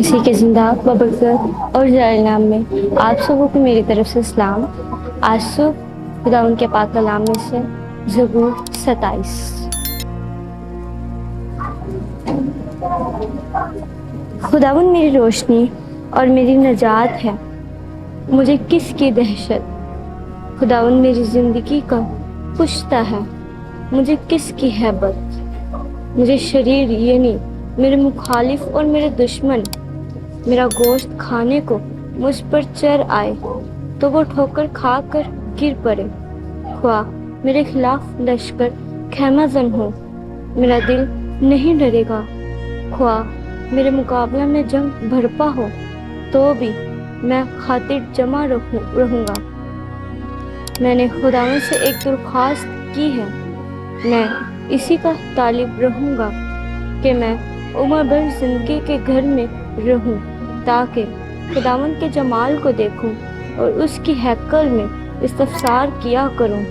इसी के जिंदा बबरकत और नाम में आप सबों को मेरी तरफ से सलाम। आज सुबह खुदा उनके पाक कलाम में से ज़बूर 27। खुदावन मेरी रोशनी और मेरी नजात है, मुझे किसकी दहशत। खुदावन मेरी ज़िंदगी का पुश्ता है, मुझे किसकी हैबत। मुझे शरीर यानी मेरे मुखालिफ और मेरे दुश्मन मेरा गोश्त खाने को मुझ पर चढ़ आए तो वो ठोकर खा कर गिर पड़े। ख्वाह मेरे खिलाफ लश्कर खैमाजन हो, मेरा दिल नहीं डरेगा। ख्वाह मेरे मुकाबला में जंग भरपा हो तो भी मैं खातिर जमा रहूँगा। मैंने खुदावन से एक दरख्वास्त की है, मैं इसी का तालिब रहूँगा कि मैं उम्र भर जिंदगी के घर में रहूं ताकि खुदावन के जमाल को देखूं और उसकी हैकल में इस्तफसार किया करूं,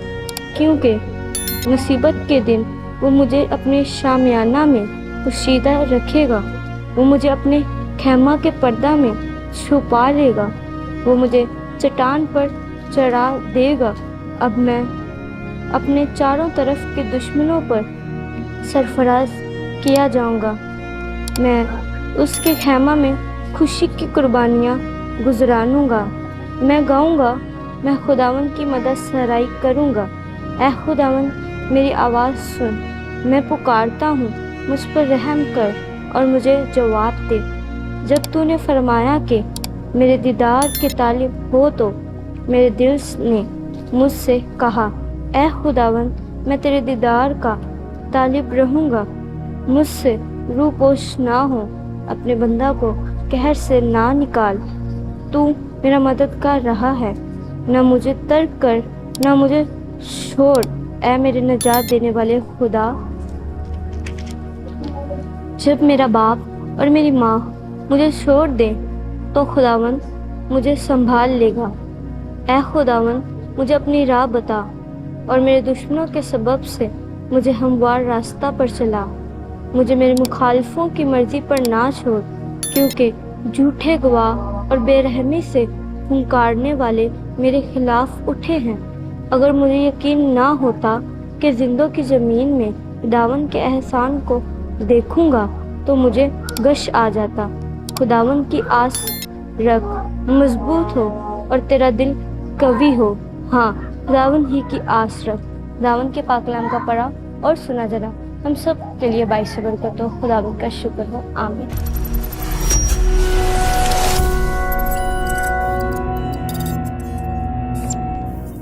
क्योंकि मुसीबत के दिन वो मुझे अपने शामियाना में पोशीदा रखेगा। वो मुझे अपने खैमा के पर्दा में छुपा लेगा, वो मुझे चट्टान पर चढ़ा देगा। अब मैं अपने चारों तरफ के दुश्मनों पर सरफराज किया जाऊंगा। मैं उसके खैमा में खुशी की कुर्बानियाँ गुजरानूंगा। मैं गाऊंगा, मैं खुदावन की मदद सराई करूंगा। ऐ खुदावन मेरी आवाज़ सुन, मैं पुकारता हूँ, मुझ पर रहम कर और मुझे जवाब दे। जब तूने फरमाया कि मेरे दीदार के तालिब हो तो मेरे दिल ने मुझसे कहा, ऐ खुदावन मैं तेरे दीदार का तालिब रहूँगा। मुझसे रूपोश ना हो, अपने बंदा को कहर से ना निकाल। तू मेरा मददगार रहा है, ना मुझे तर्क कर ना मुझे छोड़। ऐ मेरे नजात देने वाले खुदा, जब मेरा बाप और मेरी माँ मुझे छोड़ दे तो खुदावन मुझे संभाल लेगा। ऐ खुदावन मुझे अपनी राह बता और मेरे दुश्मनों के सबब से मुझे हमवार रास्ता पर चला। मुझे मेरे मुखालिफों की मर्जी पर ना छोड़, क्योंकि झूठे गवाह और बेरहमी से हुंकारने वाले मेरे खिलाफ उठे हैं। अगर मुझे यकीन ना होता कि जिंदों की ज़मीन में खुदावन के एहसान को देखूंगा तो मुझे गश आ जाता। खुदावन की आस रख, मजबूत हो और तेरा दिल कवी हो। हाँ, खुदावन ही की आस रख। खुदावन के पाकलाम का पढ़ा और सुना जरा हम सब के लिए बाइस बरकत हो। खुदावन का शुक्र हो। आमीन।